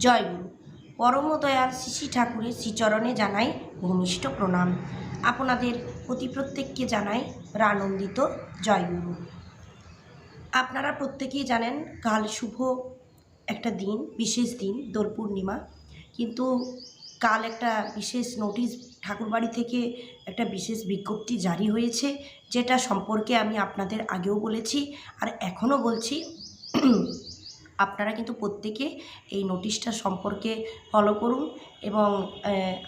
জয়গুরু। পরম দয়াল শ্রী ঠাকুরের শ্রীচরণে জানাই ভূমিষ্ঠ প্রণাম। আপনাদের প্রতি প্রত্যেককে জানাই আনন্দিত জয়গুরু। আপনারা প্রত্যেকেই জানেন কাল শুভ একটা দিন, বিশেষ দিন, দোল পূর্ণিমা। কিন্তু কাল একটা বিশেষ নোটিশ ঠাকুরবাড়ি থেকে একটা বিশেষ বিজ্ঞপ্তি জারি হয়েছে, যেটা সম্পর্কে আমি আপনাদের আগেও বলেছি আর এখনও বলছি। আপনারা কিন্তু প্রত্যেকে এই নোটিশটা সম্পর্কে ফলো করুন এবং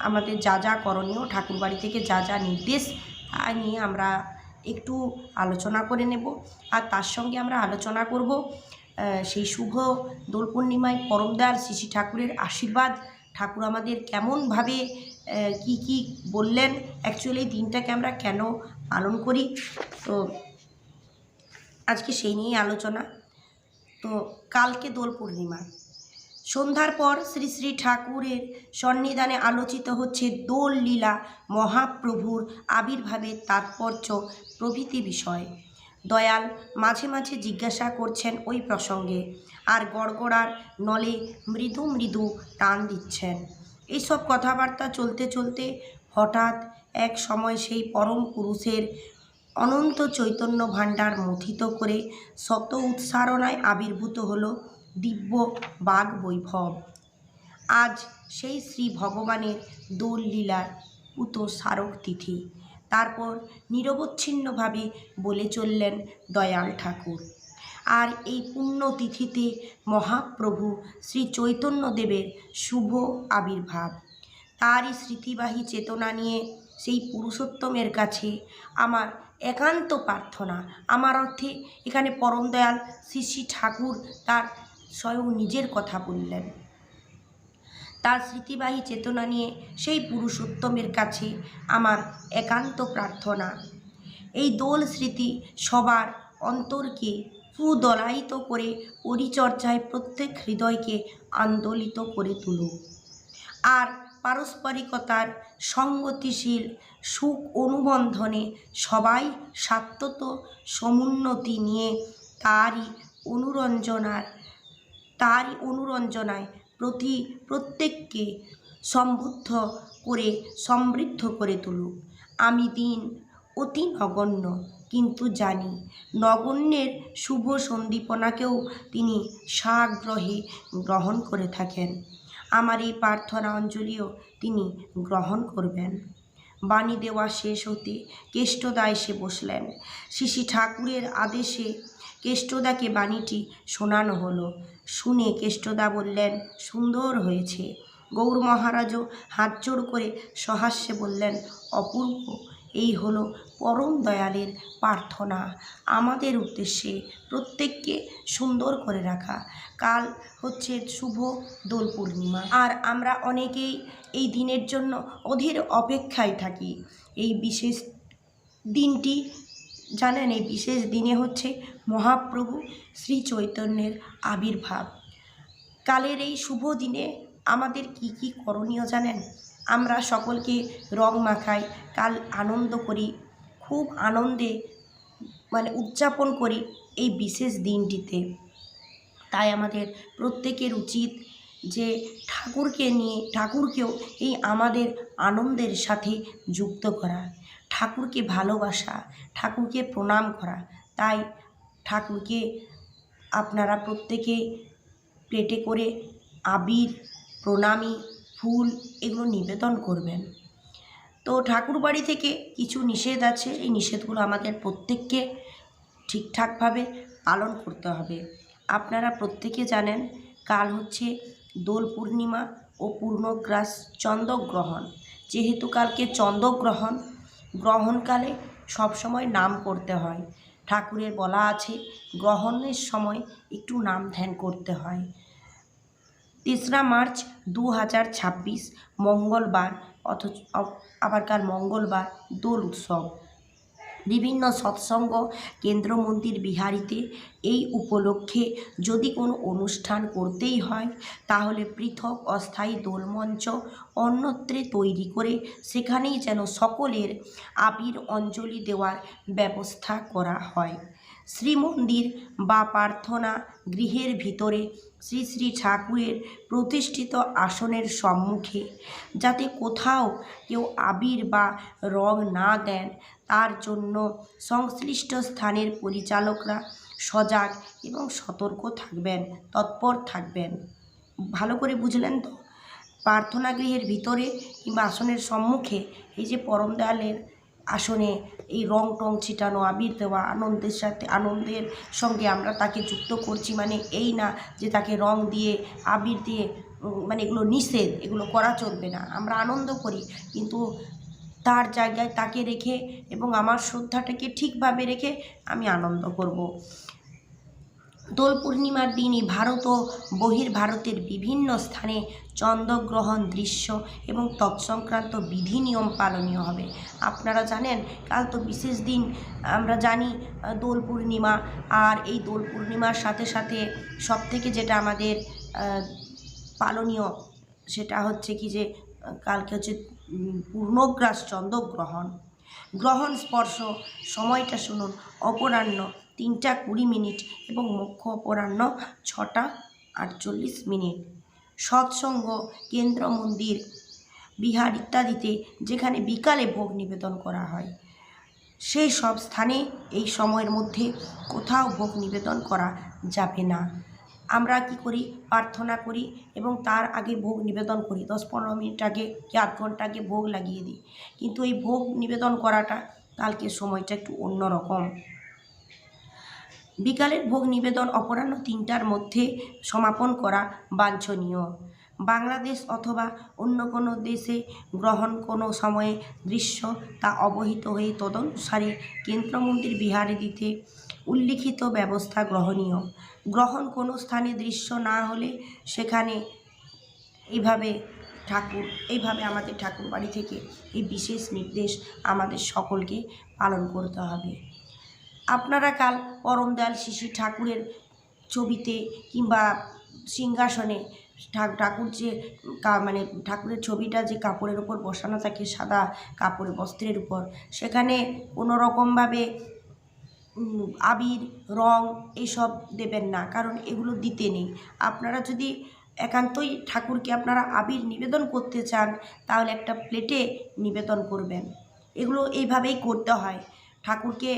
আমাদের যা যা করণীয়, ঠাকুরবাড়ি থেকে যা যা নির্দেশ, তা নিয়ে আমরা একটু আলোচনা করে নেব। আর তার সঙ্গে আমরা আলোচনা করব সেই শুভ দোল পূর্ণিমায় পরম দয়াল শ্রী ঠাকুরের আশীর্বাদ, ঠাকুর আমাদের কেমনভাবে কি কি বললেন, অ্যাকচুয়ালি এই দিনটাকে আমরা কেন পালন করি। তো আজকে সেই নিয়েই আলোচনা। তো কালকে দোল পূর্ণিমা, সন্ধ্যার পর শ্রী শ্রী ঠাকুরের সন্নিধানে আলোচিত হচ্ছে দোল লীলা, মহাপ্রভুর আবির্ভাবের তাৎপর্য প্রভৃতি বিষয়। দয়াল মাঝে মাঝে জিজ্ঞাসা করছেন ওই প্রসঙ্গে, আর গড়গড়ার নলে মৃদু মৃদু টান দিচ্ছেন। এইসব কথাবার্তা চলতে চলতে হঠাৎ এক সময় সেই পরম পুরুষের অনন্ত চৈতন্য ভাণ্ডার মথিত করে শত উৎসারণায় আবির্ভূত হল দিব্য বাগ বৈভব। আজ সেই শ্রী ভগবানের দোল লীলার পুত স্মারক তিথি। তারপর নিরবচ্ছিন্নভাবে বলে চললেন দয়াল ঠাকুর। আর এই পুণ্য তিথিতে মহাপ্রভু শ্রী চৈতন্যদেবের শুভ আবির্ভাব, তারই স্মৃতিবাহী চেতনা নিয়ে সেই পুরুষোত্তমের কাছে আমার একান্ত প্রার্থনা। আমার অর্থে এখানে পরম দয়াল শ্রী শ্রী ঠাকুর তার স্বয়ং নিজের কথা বললেন। তার স্মৃতিবাহী চেতনা নিয়ে সেই পুরুষোত্তমের কাছে আমার একান্ত প্রার্থনা, এই দোল স্মৃতি সবার অন্তরকে সুদলায়িত করে পরিচর্যায় প্রত্যেক হৃদয়কে আন্দোলিত করে তুলুক। আর পারস্পরিকতার সঙ্গতিশীল সুখ অনুবন্ধনে সবাই সাত্যত সমুন্নতি নিয়ে তারই অনুরঞ্জনায় প্রত্যেককে সমৃদ্ধ করে তুলুক। আমি দিন অতি নগণ্য, কিন্তু জানি নগণ্যের শুভ সন্দীপনাকেও তিনি সাগ্রহে গ্রহণ করে থাকেন। আমার এই প্রার্থনা অঞ্জলিও তিনি গ্রহণ করবেন। বাণী দেওয়া শেষ হতে কেষ্টদা এসে বসলেন। শ্রী ঠাকুরের আদেশে কেষ্টদাকে বাণীটি শোনানো হলো। শুনে কেষ্টদা বললেন, সুন্দর হয়েছে। গৌর মহারাজও হাত জোড় করে সহাস্যে বললেন, অপূর্ব। এই হলো পরম দয়ালের প্রার্থনা আমাদের উদ্দেশ্যে, প্রত্যেককে সুন্দর করে রাখা। কাল হচ্ছে শুভ দোল পূর্ণিমা, আর আমরা অনেকেই এই দিনের জন্য অধীর অপেক্ষায় থাকি। এই বিশেষ দিনটি জানেন, এই বিশেষ দিনে হচ্ছে মহাপ্রভু শ্রী চৈতন্যের আবির্ভাব। কালের এই শুভ দিনে আমাদের কি কি করণীয় জানেন? আমরা সকলকে রং মাখাই, কাল আনন্দ করি, খুব আনন্দে উদযাপন করি এই বিশেষ দিনটিতে। তাই আমাদের প্রত্যেকের উচিত যে ঠাকুরকেও এই আমাদের আনন্দের সাথে যুক্ত করা, ঠাকুরকে ভালোবাসা, ঠাকুরকে প্রণাম করা। তাই ঠাকুরকে আপনারা প্রত্যেকে প্লেটে করে আবির, প্রণামী, ফুল এগুলো নিবেদন করবেন। তো ঠাকুরবাড়ি থেকে কিছু নিষেধ আছে, এই নিষেধগুলো আমাদের প্রত্যেককে ঠিকঠাকভাবে পালন করতে হবে। আপনারা প্রত্যেকে জানেন কাল হচ্ছে দোল পূর্ণিমা ও পূর্ণগ্রাস চন্দ্রগ্রহণ। যেহেতু কালকে গ্রহণকালে সবসময় নাম করতে হয়। ঠাকুরের বলা আছে গ্রহণের সময় একটু নাম ধ্যান করতে হয়। 3 মার্চ 2026 মঙ্গলবার, আবার কাল মঙ্গলবার দোল উৎসব। বিভিন্ন সৎসঙ্গ কেন্দ্র মন্দির বিহারিতে এই উপলক্ষে যদি কোনো অনুষ্ঠান করতেই হয়, তাহলে পৃথক অস্থায়ী দোলমঞ্চ অন্যত্রে তৈরি করে সেখানেই যেন সকলের আবির অঞ্জলি দেওয়ার ব্যবস্থা করা হয়। শ্রীমন্দির বা প্রার্থনা গৃহের ভিতরে শ্রী শ্রী ঠাকুরের প্রতিষ্ঠিত আসনের সম্মুখে যাতে কোথাও কেউ আবির বা রং না দেন, তার জন্য সংশ্লিষ্ট স্থানের পরিচালকরা সজাগ এবং সতর্ক থাকবেন, তৎপর থাকবেন। ভালো করে বুঝলেন তো? প্রার্থনা গৃহের ভিতরে কিংবা আসনের সম্মুখে এই যে পরম দয়ালের আসনে এই রং টং ছিটানো, আবির দেওয়া, আনন্দের সঙ্গে আমরা তাকে যুক্ত করছি, মানে এই না যে তাকে রং দিয়ে আবির দিয়ে মানে এগুলো নিষেধ, এগুলো করা চলবে না। আমরা আনন্দ করি, কিন্তু তার জায়গায় তাকে রেখে এবং আমার শ্রদ্ধাটাকে ঠিকভাবে রেখে আমি আনন্দ করব। দোল পূর্ণিমার দিনই ভারত ও বহির্ভারতের বিভিন্ন স্থানে চন্দ্রগ্রহণ দৃশ্য এবং তৎসংক্রান্ত বিধি নিয়ম পালনীয় হবে। আপনারা জানেন কাল তো বিশেষ দিন, আমরা জানি দোল পূর্ণিমা। আর এই দোল পূর্ণিমার সাথে সাথে সবথেকে যেটা আমাদের পালনীয় সেটা হচ্ছে কি যে কালকে হচ্ছে পূর্ণগ্রাস চন্দ্রগ্রহণ। গ্রহণ স্পর্শ সময়টা শুনুন, অপরাহ্ন 3:20 এবং মুখ্য অপরাহ্ন 6:48। সৎসঙ্গ কেন্দ্র, মন্দির, বিহার ইত্যাদিতে যেখানে বিকালে ভোগ নিবেদন করা হয়, সেই সব স্থানে এই সময়ের মধ্যে কোথাও ভোগ নিবেদন করা যাবে না। আমরা কি করি? প্রার্থনা করি এবং তার আগে ভোগ নিবেদন করি, 10-15 মিনিট আগে কি আধ ঘন্টা আগে ভোগ লাগিয়ে দিই। কিন্তু এই ভোগ নিবেদন করাটা কালকে সময়টা একটু অন্যরকম। বিকালের ভোগ নিবেদন অপরাহ্ন 3টার মধ্যে সমাপন করা বাঞ্ছনীয়। বাংলাদেশ অথবা অন্য কোনো দেশে গ্রহণ কোনো সময়ে দৃশ্য তা অবহিত হয়ে তদনুসারে কেন্দ্র, মন্দির, বিহারে দিতে উল্লিখিত ব্যবস্থা গ্রহণীয়। গ্রহণ কোনো স্থানে দৃশ্য না হলে সেখানে এইভাবে আমাদের ঠাকুর বাড়ি থেকে এই বিশেষ নির্দেশ আমাদের সকলকে পালন করতে হবে। আপনারা কাল পরম দয়াল শ্রী ঠাকুরের ছবিতে কিংবা সিংহাসনে ঠাকুর যে মানে ঠাকুরের ছবিটা যে কাপড়ের উপর বসানো থাকে, সাদা কাপড়ের বস্ত্রের উপর, সেখানে কোনো রকমভাবে আবির রং এইসব দেবেন না, কারণ এগুলো দিতে নেই। আপনারা যদি একান্তই ঠাকুরকে আপনারা আবির নিবেদন করতে চান, তাহলে একটা প্লেটে নিবেদন করবেন। এগুলো এইভাবেই করতে হয়। ঠাকুরকে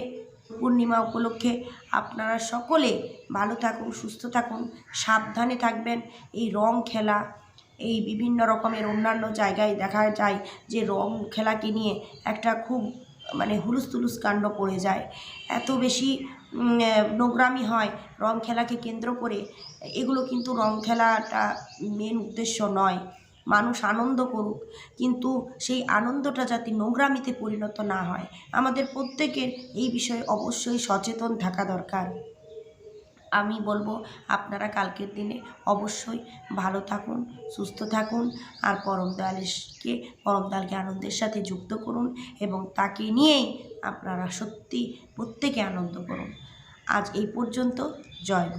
পূর্ণিমা উপলক্ষে আপনারা সকলে ভালো থাকুন, সুস্থ থাকুন, সাবধানে থাকবেন। এই রং খেলা, এই বিভিন্ন রকমের অন্যান্য জায়গায় দেখা যায় যে রং খেলাকে নিয়ে একটা খুব মানে হুলুস কাণ্ড পড়ে যায়, এত বেশি নোংরামি হয় রং খেলাকে কেন্দ্র করে। এগুলো কিন্তু রং খেলাটা মেন উদ্দেশ্য নয়। মানুষ আনন্দ করুক, কিন্তু সেই আনন্দটা যাতে নোংরামিতে পরিণত না হয়, আমাদের প্রত্যেকের এই বিষয়ে অবশ্যই সচেতন থাকা দরকার। আমি বলবো আপনারা কালকের দিনে অবশ্যই ভালো থাকুন, সুস্থ থাকুন, আর পরম দয়ালকে আনন্দের সাথে যুক্ত করুন এবং তাকে নিয়েই আপনারা সত্যি প্রত্যেকে আনন্দ করুন। আজ এই পর্যন্ত। জয় গুরু।